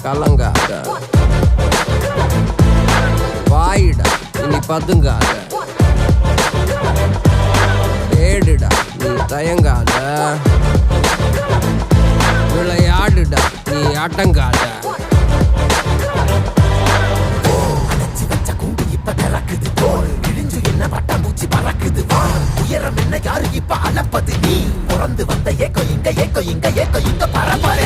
கலங்காத, வாயிடா இனி பதுங்காத, தேடுடா நீ தயங்காத, விளையாடுடா நீ அடங்காத. உயரம் என்ன யாரு இப்ப அளப்பது நீ பிறந்து வந்த ஏக்கோ இங்க பரம்பரை